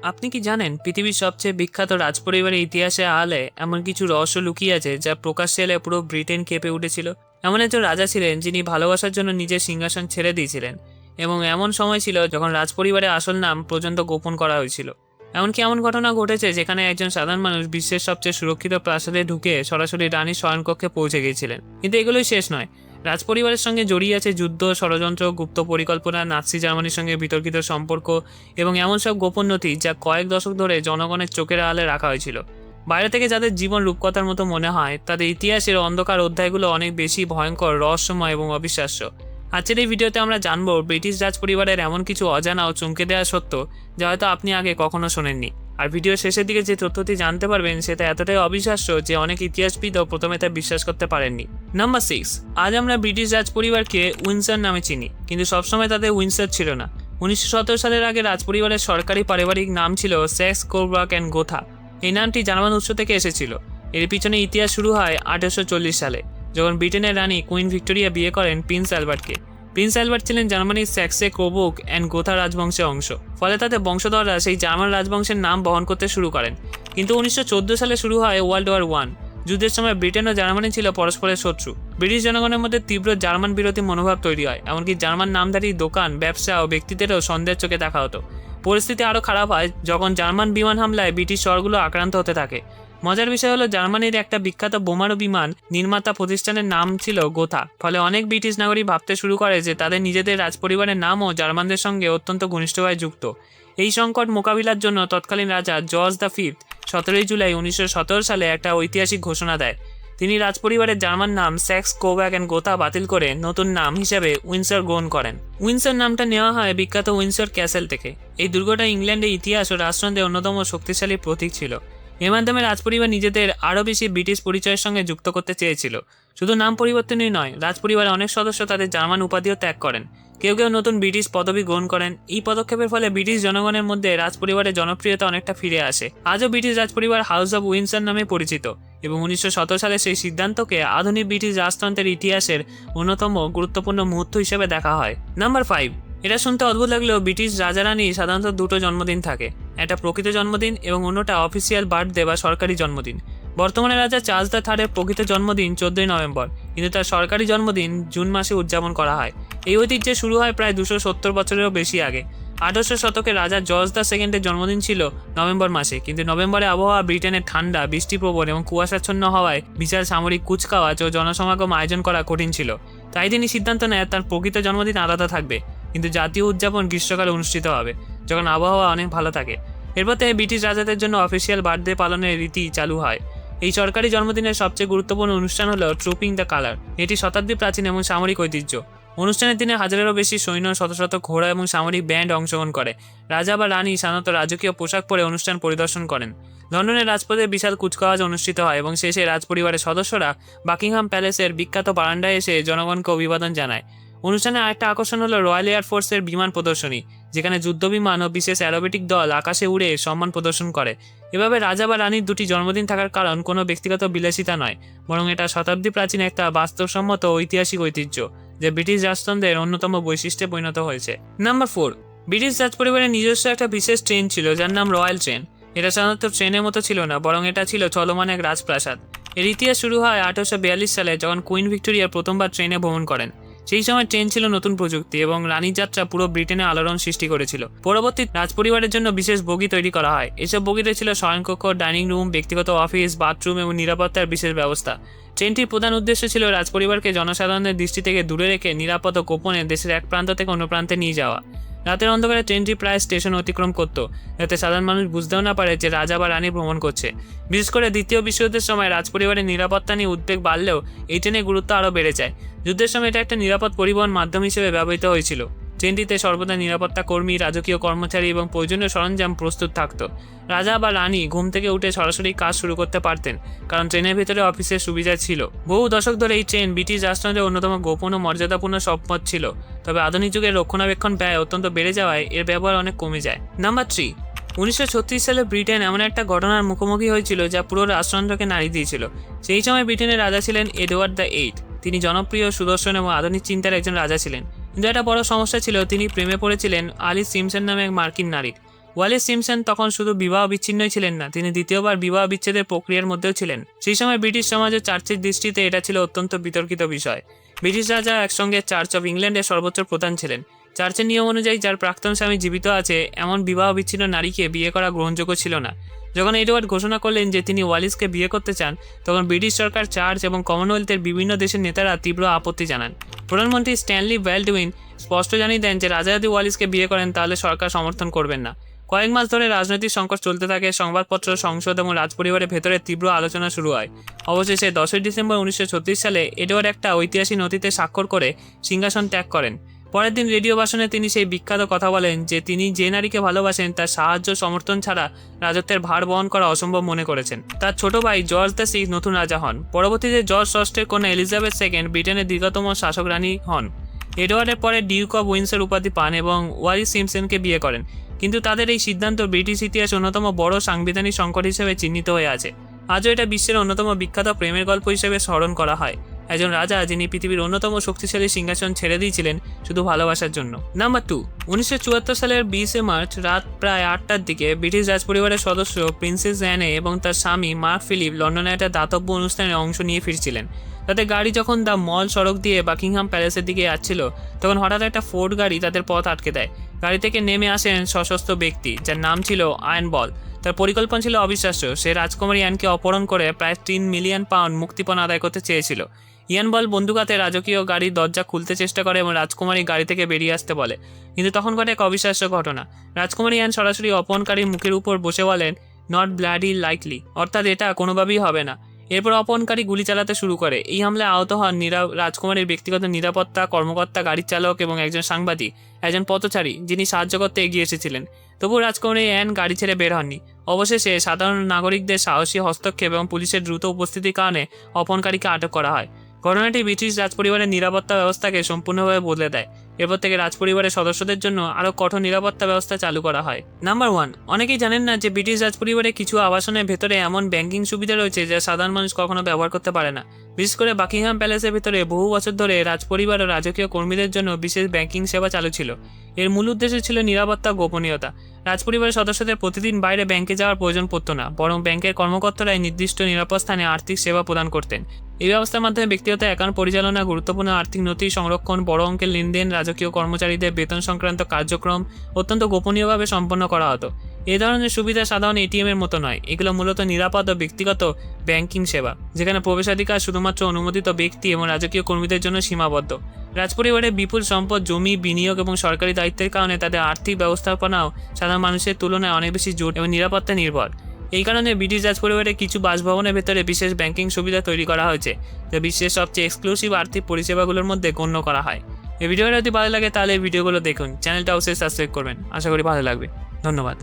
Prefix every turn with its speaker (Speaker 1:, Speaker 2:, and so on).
Speaker 1: আপনি কি জানেন পৃথিবীর সবচেয়ে বিখ্যাত রাজপরিবারের ইতিহাসে আলে এমন কিছু রহস্য লুকিয়ে আছে যা প্রকাশ্যে এলে পুরো ব্রিটেন কেঁপে উঠেছিল। এমন একজন রাজা ছিলেন যিনি ভালোবাসার জন্য নিজের সিংহাসন ছেড়ে দিয়েছিলেন, এবং এমন সময় ছিল যখন রাজপরিবারের আসল নাম পর্যন্ত গোপন করা হয়েছিল। এমনকি এমন ঘটনা ঘটেছে যেখানে একজন সাধারণ মানুষ বিশ্বের সবচেয়ে সুরক্ষিত প্রাসাদে ঢুকে সরাসরি রানীর শয়নকক্ষে পৌঁছে গিয়েছিলেন। কিন্তু এগুলোই শেষ নয়। রাজপরিবারের সঙ্গে জড়িয়ে আছে যুদ্ধ, ষড়যন্ত্র, গুপ্ত পরিকল্পনা, নাৎসি জার্মানির সঙ্গে বিতর্কিত সম্পর্ক এবং এমন সব গোপন নথি যা কয়েক দশক ধরে জনগণের চোখের আড়ালে রাখা হয়েছিল। বাইরে থেকে যাদের জীবন রূপকথার মতো মনে হয়, তাদের ইতিহাসের অন্ধকার অধ্যায়গুলো অনেক বেশি ভয়ঙ্কর, রহস্যময় এবং অবিশ্বাস্য। আজকের এই ভিডিওতে আমরা জানবো ব্রিটিশ রাজপরিবারের এমন কিছু অজানা ও চমকে দেওয়া সত্য যা হয়তো আপনি আগে কখনো শোনেননি। আর ভিডিওর শেষের দিকে যে তথ্যটি জানতে পারবেন সেটা এতটাই অবিশ্বাস্য যে অনেক ইতিহাসবিদও প্রথমে তা বিশ্বাস করতে পারেননি। নাম্বার 6। আজ আমরা ব্রিটিশ রাজপরিবারকে উইন্ডসর নামে চিনি, কিন্তু সবসময় তাদের উইন্ডসর ছিল না। 1917 সালের আগে রাজপরিবারের সরকারি পারিবারিক নাম ছিল স্যাক্স কোবর্গ অ্যান্ড গোথা। এই নামটি জার্মান উৎস থেকে এসেছিল। এর পিছনে ইতিহাস শুরু হয় 1840 সালে, যখন ব্রিটেনের রানী কুইন ভিক্টোরিয়া বিয়ে করেন প্রিন্স অ্যালবার্টকে। প্রিন্স অ্যালবার্ট ছিলেন জার্মানির স্যাক্সে কোবর্গ অ্যান্ড গোথা রাজবংশের অংশ। ফলে তাদের বংশধররা সেই জার্মান রাজবংশের নাম বহন করতে শুরু করেন। কিন্তু 1914 সালে শুরু হয় ওয়ার্ল্ড ওয়ার 1। যুদ্ধের সময় ব্রিটেন ও জার্মানি ছিল পরস্পরের শত্রু। ব্রিটিশ জনগণের মধ্যে তীব্র জার্মান বিরোধী মনোভাব তৈরি হয়, এমনকি জার্মান নামধারী দোকান, ব্যবসা ও ব্যক্তিদেরও সন্দেহের চোখে দেখা হতো। পরিস্থিতি আরও খারাপ হয় যখন জার্মান বিমান হামলায় ব্রিটিশ শহরগুলো আক্রান্ত হতে থাকে। মজার বিষয় হলো, জার্মানির একটা বিখ্যাত বোমারু বিমান নির্মাতা প্রতিষ্ঠানের নাম ছিল গোথা। ফলে অনেক ব্রিটিশ নাগরিক ভাবতে শুরু করে যে তাদের নিজেদের রাজপরিবারের নামও জার্মানদের সঙ্গে অত্যন্ত ঘনিষ্ঠভাবে যুক্ত। এই সংকট মোকাবিলার জন্য তৎকালীন রাজা জর্জ দ্য ফিফথ 17 জুলাই 1917 সালে একটা ঐতিহাসিক ঘোষণা দেয়। তিনি রাজপরিবারের জার্মান নাম স্যাক্স কোবর্গ অ্যান্ড গোথা বাতিল করে নতুন নাম হিসেবে উইন্ডসর গ্রহণ করেন। উইন্ডসর নামটা নেওয়া হয় বিখ্যাত উইন্ডসর ক্যাসেল থেকে। এই দুর্গটা ইংল্যান্ডের ইতিহাস ও রাষ্ট্রযন্ত্রের অন্যতম শক্তিশালী প্রতীক ছিল। এর মাধ্যমে রাজপরিবার নিজেদের আরও বেশি ব্রিটিশ পরিচয়ের সঙ্গে যুক্ত করতে চেয়েছিল। শুধু নাম পরিবর্তনই নয়, রাজপরিবারের অনেক সদস্য তাদের জার্মান উপাধিও ত্যাগ করেন। কেউ কেউ নতুন ব্রিটিশ পদবি গ্রহণ করেন। এই পদক্ষেপের ফলে ব্রিটিশ জনগণের মধ্যে রাজপরিবারের জনপ্রিয়তা অনেকটা ফিরে আসে। আজও ব্রিটিশ রাজপরিবার হাউস অব উইন্ডসর নামে পরিচিত, এবং 1917 সালে সেই সিদ্ধান্তকে আধুনিক ব্রিটিশ রাজতন্ত্রের ইতিহাসের অন্যতম গুরুত্বপূর্ণ মুহূর্ত হিসেবে দেখা হয়। নাম্বার 5। এটা শুনতে অদ্ভুত লাগলেও ব্রিটিশ রাজা রানী সাধারণত দুটো জন্মদিন থাকে, একটা প্রকৃত জন্মদিন এবং অন্যটা অফিসিয়াল বার্থডে বা সরকারি জন্মদিন। বর্তমানে রাজা চার্লস দ্য থার্ডের প্রকৃত জন্মদিন 14 নভেম্বর, কিন্তু তার সরকারি জন্মদিন জুন মাসে উদযাপন করা হয়। এই ঐতিহ্য শুরু হয় প্রায় 270 বছরেরও বেশি আগে। 1800 শতকে রাজা জর্জ দ্য সেকেন্ডের জন্মদিন ছিল নভেম্বর মাসে, কিন্তু নভেম্বরে আবহাওয়া ব্রিটেনের ঠান্ডা, বৃষ্টিপ্রবণ এবং কুয়াশাচ্ছন্ন হওয়ায় বিশাল সামরিক কুচকাওয়াজ ও জনসমাগম আয়োজন করা কঠিন ছিল। তাই তিনি সিদ্ধান্ত নেয় তার প্রকৃত জন্মদিন আলাদা থাকবে, কিন্তু জাতীয় উদযাপন গ্রীষ্মকালে অনুষ্ঠিত হবে, যখন আবহাওয়া অনেক ভালো থাকে। এরপর থেকে ব্রিটিশ রাজাদের জন্য অফিসিয়াল বার্থডে পালনের রীতি চালু হয়। এই সরকারি জন্মদিনের সবচেয়ে গুরুত্বপূর্ণ অনুষ্ঠান হলো ট্রুপিং দ্য কালার। এটি শতাব্দী প্রাচীন এবং সামরিক ঐতিহ্য। অনুষ্ঠানের দিনে হাজারেরও বেশি সৈন্য, শত শত ঘোড়া এবং সামরিক ব্যান্ড অংশগ্রহণ করে। রাজা বা রানী সাধারণত রাজকীয় পোশাক পরে অনুষ্ঠান পরিদর্শন করেন। লন্ডনের রাজপথে বিশাল কুচকাওয়াজ অনুষ্ঠিত হয় এবং শেষে রাজপরিবারের সদস্যরা বাকিংহাম প্যালেসের বিখ্যাত বারান্দায় এসে জনগণকে অভিবাদন জানায়। অনুষ্ঠানে আরেকটা আকর্ষণ হলো রয়্যাল এয়ারফোর্সের বিমান প্রদর্শনী, যেখানে যুদ্ধবিমান ও বিশেষ অ্যারোবেটিক দল আকাশে উড়ে সম্মান প্রদর্শন করে। এভাবে রাজা বা রানীর দুটি জন্মদিন থাকার কারণ কোনো ব্যক্তিগত বিলাসিতা নয়, বরং এটা শতাব্দী প্রাচীন একটা বাস্তবসম্মত ঐতিহাসিক ঐতিহ্য যা ব্রিটিশ রাজতন্ত্রের অন্যতম বৈশিষ্ট্যে পরিণত হয়েছে। নাম্বার 4। ব্রিটিশ রাজপরিবারের নিজস্ব একটা বিশেষ ট্রেন ছিল যার নাম রয়্যাল ট্রেন। এটা সাধারণত ট্রেনের মতো ছিল না, বরং এটা ছিল চলমান এক রাজপ্রাসাদ। এর ইতিহাস শুরু হয় 1842 সালে, যখন কুইন ভিক্টোরিয়া প্রথমবার ট্রেনে ভ্রমণ করেন। সেই সময় ট্রেন ছিল নতুন প্রযুক্তি এবং রানীর যাত্রা পুরো ব্রিটেনে আলোড়ন সৃষ্টি করেছিল। পরবর্তী রাজপরিবারের জন্য বিশেষ বগি তৈরি করা হয়। এসব বগিতে ছিল শয়নকক্ষ, ডাইনিং রুম, ব্যক্তিগত অফিস, বাথরুম এবং নিরাপত্তার বিশেষ ব্যবস্থা। ট্রেনটির প্রধান উদ্দেশ্য ছিল রাজপরিবারকে জনসাধারণের দৃষ্টি থেকে দূরে রেখে নিরাপদ ও গোপনে দেশের এক প্রান্ত থেকে অন্য প্রান্তে নিয়ে যাওয়া। রাতের অন্ধকারে ট্রেনটি প্রায় স্টেশন অতিক্রম করত, যাতে সাধারণ মানুষ বুঝতেও না পারে যে রাজা বা রানী ভ্রমণ করছে। বিশেষ করে দ্বিতীয় বিশ্বযুদ্ধের সময় রাজপরিবারের নিরাপত্তা নিয়ে উদ্বেগ বাড়লেও এই ট্রেনের গুরুত্ব আরও বেড়ে যায়। যুদ্ধের সময় এটা একটা নিরাপদ পরিবহন মাধ্যম হিসেবে ব্যবহৃত হয়েছিল। ট্রেনটিতে সর্বদা নিরাপত্তা কর্মী, রাজকীয় কর্মচারী এবং প্রয়োজনীয় সরঞ্জাম প্রস্তুত থাকত। রাজা বা রানী ঘুম থেকে উঠে সরাসরি কাজ শুরু করতে পারতেন, কারণ ট্রেনের ভেতরে অফিসের সুবিধা ছিল। বহু দশক ধরে এই ট্রেন ব্রিটিশ রাজতন্ত্রের অন্যতম গোপন ও মর্যাদাপূর্ণ সম্পদ ছিল, তবে আধুনিক যুগের রক্ষণাবেক্ষণ ব্যয় অত্যন্ত বেড়ে যাওয়ায় এর ব্যবহার অনেক কমে যায়। নাম্বার 3। 1936 সালে ব্রিটেন এমন একটা ঘটনার মুখোমুখি হয়েছিল যা পুরো রাজতন্ত্রকে নাড়িয়ে দিয়েছিল। সেই সময় ব্রিটেনের রাজা ছিলেন এডওয়ার্ড দ্য 8। তিনি জনপ্রিয়, সুদর্শন এবং আধুনিক চিন্তার একজন রাজা ছিলেন, কিন্তু একটা বড় সমস্যা ছিল, তিনি প্রেমে পড়েছিলেন আলিস সিমসন নামে এক মার্কিন নারীর। ওয়ালিস সিম্পসন তখন শুধু বিবাহ বিচ্ছিন্নই ছিলেন না, তিনি দ্বিতীয়বার বিবাহ বিচ্ছেদের প্রক্রিয়ার মধ্যেও ছিলেন। সেই সময় ব্রিটিশ সমাজে চার্চের দৃষ্টিতে এটা ছিল অত্যন্ত বিতর্কিত বিষয়। ব্রিটিশ রাজা একসঙ্গে চার্চ অফ ইংল্যান্ডের সর্বোচ্চ প্রধান ছিলেন। চার্চের নিয়ম অনুযায়ী যার প্রাক্তন স্বামী জীবিত আছে এমন বিবাহ বিচ্ছিন্ন নারীকে বিয়ে করা গ্রহণযোগ্য ছিল না। যখন এডওয়ার্ড ঘোষণা করলেন যে তিনি ওয়ালিসকে বিয়ে করতে চান, তখন ব্রিটিশ সরকার, চার্চ এবং কমনওয়েলথের বিভিন্ন দেশের নেতারা তীব্র আপত্তি জানান। প্রধানমন্ত্রী স্ট্যানলি ব্যালডুইন স্পষ্ট জানিয়ে দেন যে রাজা যদি ওয়ালিসকে বিয়ে করেন তাহলে সরকার সমর্থন করবেন না। কয়েক মাস ধরে রাজনৈতিক সংকট চলতে থাকে, সংবাদপত্র, সংসদ এবং রাজপরিবারের ভেতরে তীব্র আলোচনা শুরু হয়। অবশেষে 10 ডিসেম্বর 1936 সালে এডওয়ার্ড একটা ঐতিহাসিক নথিতে স্বাক্ষর করে সিংহাসন ত্যাগ করেন। পরের দিন রেডিও ভাষণে তিনি সেই বিখ্যাত কথা বলেন যে তিনি যে নারীকে ভালোবাসেন তার সাহায্য সমর্থন ছাড়া রাজত্বের ভার বহন করা অসম্ভব মনে করেছেন। তার ছোট ভাই জর্জ দ্য সিক্স নতুন রাজা হন। পরবর্তীতে জর্জ ষষ্ঠের কন্যা এলিজাবেথ সেকেন্ড ব্রিটেনের দীর্ঘতম শাসক রানী হন। এডওয়ার্ডের পরে ডিউক অব উইন্ডসর উপাধি পান এবং ওয়ালিস সিম্পসনকে বিয়ে করেন। কিন্তু তাদের এই সিদ্ধান্ত ব্রিটিশ ইতিহাসে অন্যতম বড় সাংবিধানিক সংকট হিসেবে চিহ্নিত হয়ে আছে। আজও এটা বিশ্বের অন্যতম বিখ্যাত প্রেমের গল্প হিসেবে স্মরণ করা হয়। একজন রাজা যিনি পৃথিবীর অন্যতম শক্তিশালী সিংহাসন ছেড়ে দিয়েছিলেন শুধু ভালোবাসার জন্য। নাম্বার 2, 1974 সালের 20 মার্চ রাত প্রায় 8টার দিকে ব্রিটিশ রাজপরিবারের সদস্য প্রিন্সেস অ্যানে এবং তার স্বামী মার্ক ফিলিপ লন্ডনে একটা দাতব্য অনুষ্ঠানে অংশ নিয়ে ফিরছিলেন। তাদের গাড়ি যখন দ্য মল সড়ক দিয়ে বাকিংহাম প্যালেসের দিকে যাচ্ছিল, তখন হঠাৎ একটা ফোর্ড গাড়ি তাদের পথ আটকে দেয়। গাড়ি থেকে নেমে আসেন সশস্ত্র ব্যক্তি যার নাম ছিল আয়ন বল। তার পরিকল্পনা ছিল অবিশ্বাস্য। সে রাজকুমারী অ্যানকে অপহরণ করে প্রায় 3 মিলিয়ন পাউন্ড মুক্তিপণ আদায় করতে চেয়েছিল। ইয়ান বল বন্দুক হাতে রাজকীয় গাড়ির দরজা খুলতে চেষ্টা করে এবং রাজকুমারী গাড়ি থেকে বেরিয়ে আসতে বলে। কিন্তু তখন ঘটে এক অবিশ্বাস্য ঘটনা। রাজকুমারী ইয়ান সরাসরি অপহরণকারীর মুখের উপর বসে বলেন, নট ব্লাডি লাইকলি, অর্থাৎ এটা কোনোভাবেই হবে না। এরপর অপহরণকারী গুলি চালাতে শুরু করে। এই হামলায় আহত হন রাজকুমারীর ব্যক্তিগত নিরাপত্তা কর্মকর্তা, গাড়ির চালক এবং একজন সাংবাদিক, একজন পথচারী যিনি সাহায্য করতে এগিয়ে এসেছিলেন। তবুও রাজকুমারী অ্যান গাড়ি ছেড়ে বের হননি। অবশেষে সাধারণ নাগরিকদের সাহসী হস্তক্ষেপ এবং পুলিশের দ্রুত উপস্থিতির কারণে অপহরণকারীকে আটক করা হয়। ঘটনাটি ব্রিটিশ রাজপরিবারের নিরাপত্তা ব্যবস্থাকে সম্পূর্ণভাবে বদলে দেয়। এরপর থেকে রাজপরিবারের সদস্যদের জন্য আরও কঠোর নিরাপত্তা ব্যবস্থা চালু করা হয়। নাম্বার 1, অনেকেই জানেন না যে ব্রিটিশ রাজপরিবারের কিছু আবাসনের ভেতরে এমন ব্যাংকিং সুবিধা রয়েছে যা সাধারণ মানুষ কখনো ব্যবহার করতে পারে না। বিশেষ করে বাকিংহাম প্যালেসের ভেতরে বহু বছর ধরে রাজপরিবার ও রাজকীয় কর্মীদের জন্য বিশেষ ব্যাংকিং সেবা চালু ছিল। এর মূল উদ্দেশ্য ছিল নিরাপত্তা ও গোপনীয়তা। রাজপরিবারের সদস্যদের প্রতিদিন বাইরে ব্যাংকে যাওয়ার প্রয়োজন পড়তো না, বরং ব্যাংকের কর্মকর্তারাই নির্দিষ্ট নিরাপদ স্থানে আর্থিক সেবা প্রদান করতেন। এই ব্যবস্থার মাধ্যমে ব্যক্তিগত অ্যাকাউন্ট পরিচালনা, গুরুত্বপূর্ণ আর্থিক নথি সংরক্ষণ, বড় অঙ্কের লেনদেন, রাজকীয় কর্মচারীদের বেতন সংক্রান্ত কার্যক্রম অত্যন্ত গোপনীয়ভাবে সম্পন্ন করা হতো। এই ধরনের সুবিধা সাধারণ এটিএমের মতো নয়। এগুলো মূলত নিরাপদ ও ব্যক্তিগত ব্যাংকিং সেবা, যেখানে প্রবেশাধিকার শুধুমাত্র অনুমোদিত ব্যক্তি এবং রাজকীয় কর্মীদের জন্য সীমাবদ্ধ। রাজপরিবারের বিপুল সম্পদ, জমি, বিনিয়োগ এবং সরকারি দায়িত্বের কারণে তাদের আর্থিক ব্যবস্থাপনাও সাধারণ মানুষের তুলনায় অনেক বেশি জোট এবং নিরাপত্তা নির্ভর। এই কারণে ব্রিটিশ রাজপরিবারের কিছু বাসভবনের ভেতরে বিশেষ ব্যাংকিং সুবিধা তৈরি করা হয়েছে, যা বিশ্বের সবচেয়ে এক্সক্লুসিভ আর্থিক পরিষেবাগুলোর মধ্যে গণ্য করা হয়। এই ভিডিওটা যদি ভালো লাগে তাহলে এই ভিডিওগুলো দেখুন, চ্যানেলটা অবশ্যই সাবস্ক্রাইব করবেন। আশা করি ভালো লাগবে। ধন্যবাদ।